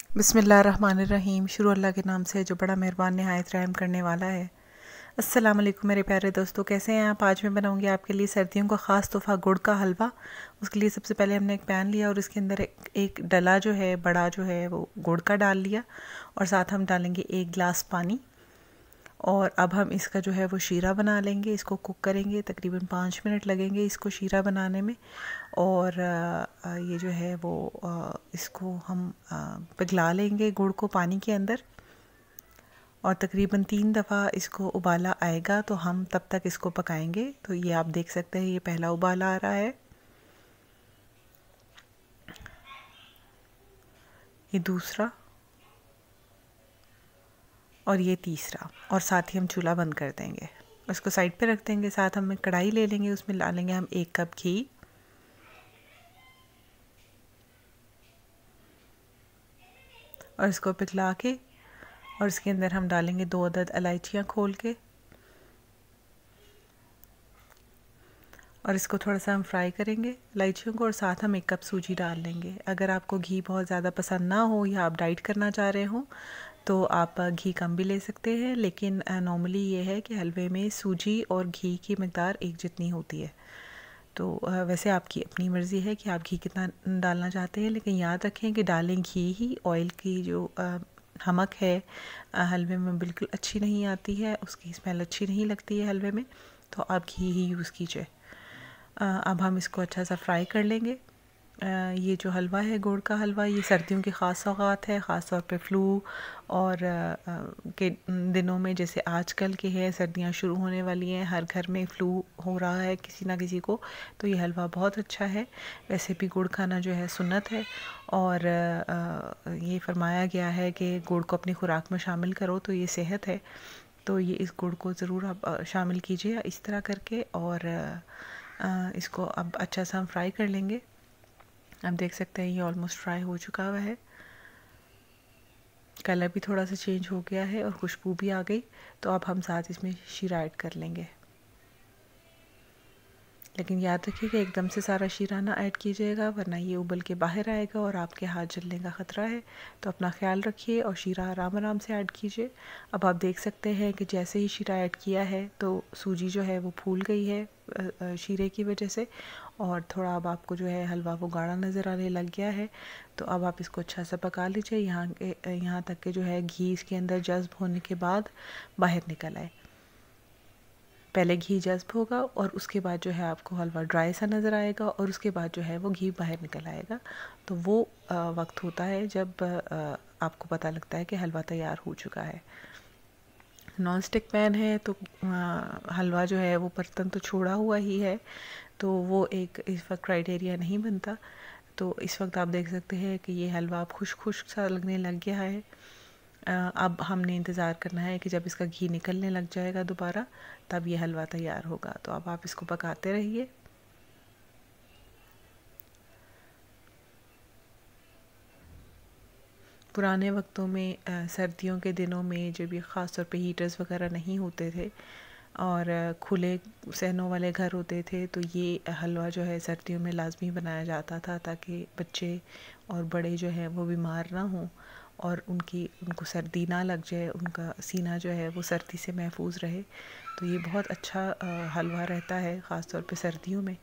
बिस्मिल्लाहिर्रहमानिर्रहीम। शुरू अल्लाह के नाम से जो बड़ा मेहरबान नहायत रहम करने वाला है। अस्सलाम वालेकुम मेरे प्यारे दोस्तों, कैसे हैं आप। आज मैं बनाऊंगी आपके लिए सर्दियों का ख़ास तोहफ़ा गुड़ का हलवा। उसके लिए सबसे पहले हमने एक पैन लिया और इसके अंदर एक डला जो है बड़ा जो है वो गुड़ का डाल लिया और साथ हम डालेंगे 1 गिलास पानी। और अब हम इसका जो है वो शीरा बना लेंगे। इसको कुक करेंगे, तकरीबन 5 मिनट लगेंगे इसको शीरा बनाने में। और ये जो है वो इसको हम पिघला लेंगे गुड़ को पानी के अंदर और तकरीबन 3 दफ़ा इसको उबाला आएगा तो हम तब तक इसको पकाएंगे। तो ये आप देख सकते हैं, ये पहला उबाला आ रहा है, ये दूसरा और ये तीसरा। और साथ ही हम चूल्हा बंद कर देंगे, उसको साइड पे रख देंगे। साथ हम एक कढ़ाई ले लेंगे, उसमें डालेंगे हम 1 कप घी और इसको पिघला के और इसके अंदर हम डालेंगे 2 अदद इलायचियाँ खोल के और इसको थोड़ा सा हम फ्राई करेंगे इलायचियों को। और साथ हम 1 कप सूजी डाल लेंगे। अगर आपको घी बहुत ज़्यादा पसंद ना हो या आप डाइट करना चाह रहे हो तो आप घी कम भी ले सकते हैं, लेकिन नॉर्मली ये है कि हलवे में सूजी और घी की मिकदार एक जितनी होती है। तो वैसे आपकी अपनी मर्ज़ी है कि आप घी कितना डालना चाहते हैं, लेकिन याद रखें कि डालें घी ही। ऑयल की जो हमक है हलवे में बिल्कुल अच्छी नहीं आती है, उसकी स्मेल अच्छी नहीं लगती है हलवे में, तो आप घी ही यूज़ कीजिए। अब हम इसको अच्छा सा फ्राई कर लेंगे। ये जो हलवा है गुड़ का हलवा, ये सर्दियों की ख़ास सौगात है, ख़ास तौर पे फ्लू और के दिनों में, जैसे आजकल के है, सर्दियां शुरू होने वाली हैं, हर घर में फ्लू हो रहा है किसी ना किसी को, तो ये हलवा बहुत अच्छा है। वैसे भी गुड़ खाना जो है सुन्नत है और ये फरमाया गया है कि गुड़ को अपनी खुराक में शामिल करो तो ये सेहत है। तो ये इस गुड़ को ज़रूर आप शामिल कीजिए इस तरह करके। और इसको अब अच्छा सा हम फ्राई कर लेंगे। आप देख सकते हैं ये ऑलमोस्ट फ्राई हो चुका हुआ है, कलर भी थोड़ा सा चेंज हो गया है और खुशबू भी आ गई। तो अब हम साथ इसमें शीरा ऐड कर लेंगे, लेकिन याद रखिए कि एकदम से सारा शीरा ना ऐड कीजिएगा, वरना ये उबल के बाहर आएगा और आपके हाथ जलने का ख़तरा है। तो अपना ख्याल रखिए और शीरा आराम आराम से ऐड कीजिए। अब आप देख सकते हैं कि जैसे ही शीरा ऐड किया है तो सूजी जो है वो फूल गई है शीरे की वजह से, और थोड़ा अब आपको जो है हलवा वो गाढ़ा नज़र आने लग गया है। तो अब आप इसको अच्छा सा पका लीजिए यहाँ तक कि जो है घी इसके अंदर जज्ब होने के बाद बाहर निकल आए। पहले घी जज्ब होगा और उसके बाद जो है आपको हलवा ड्राई सा नज़र आएगा और उसके बाद जो है वो घी बाहर निकल आएगा। तो वो वक्त होता है जब आपको पता लगता है कि हलवा तैयार हो चुका है। नॉन स्टिक पैन है तो हलवा जो है वो बर्तन तो छोड़ा हुआ ही है, तो वो एक इस वक्त क्राइटेरिया नहीं बनता। तो इस वक्त आप देख सकते हैं कि ये हलवा अब खुश्क सा लगने लग गया है। अब हमने इंतज़ार करना है कि जब इसका घी निकलने लग जाएगा दोबारा, तब ये हलवा तैयार होगा। तो अब आप इसको पकाते रहिए। पुराने वक्तों में सर्दियों के दिनों में जब ये ख़ास तौर पे हीटर्स वगैरह नहीं होते थे और खुले सहनों वाले घर होते थे, तो ये हलवा जो है सर्दियों में लाजमी बनाया जाता था ताकि बच्चे और बड़े जो हैं वो बीमार ना हों और उनको सर्दी ना लग जाए, उनका सीना जो है वो सर्दी से महफूज रहे। तो ये बहुत अच्छा हलवा रहता है ख़ास तौर पे सर्दियों में।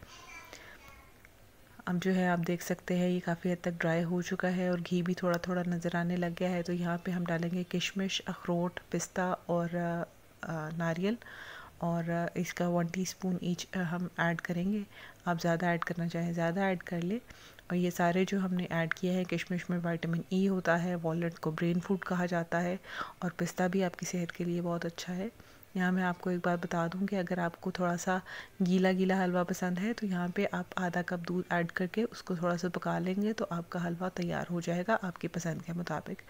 अब जो है आप देख सकते हैं ये काफ़ी हद तक ड्राई हो चुका है और घी भी थोड़ा थोड़ा नज़र आने लग गया है। तो यहाँ पे हम डालेंगे किशमिश, अखरोट, पिस्ता और नारियल, और इसका 1 टीस्पून ईच हम ऐड करेंगे। आप ज़्यादा ऐड करना चाहें ज़्यादा ऐड कर ले। और ये सारे जो हमने ऐड किए हैं, किशमिश में विटामिन ई होता है, वॉलनट को ब्रेन फूड कहा जाता है और पिस्ता भी आपकी सेहत के लिए बहुत अच्छा है। यहाँ मैं आपको एक बात बता दूँ कि अगर आपको थोड़ा सा गीला गीला हलवा पसंद है तो यहाँ पे आप आधा कप दूध ऐड करके उसको थोड़ा सा पका लेंगे तो आपका हलवा तैयार हो जाएगा आपकी पसंद के मुताबिक।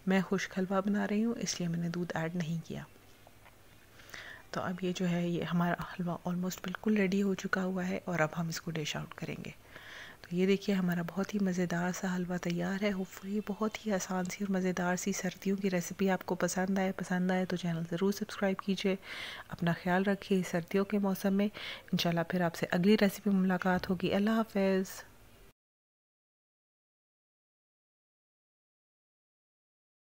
मैं खुश्क हलवा बना रही हूँ इसलिए मैंने दूध ऐड नहीं किया। तो अब ये जो है ये हमारा हलवा ऑलमोस्ट बिल्कुल रेडी हो चुका हुआ है और अब हम इसको डिश आउट करेंगे। तो ये देखिए हमारा बहुत ही मज़ेदार सा हलवा तैयार है। होपफुली बहुत ही आसान सी और मज़ेदार सी सर्दियों की रेसिपी आपको पसंद आए तो चैनल ज़रूर सब्सक्राइब कीजिए। अपना ख्याल रखिए सर्दियों के मौसम में। इंशाल्लाह फिर आपसे अगली रेसिपी में मुलाकात होगी। अल्लाह हाफ़िज़।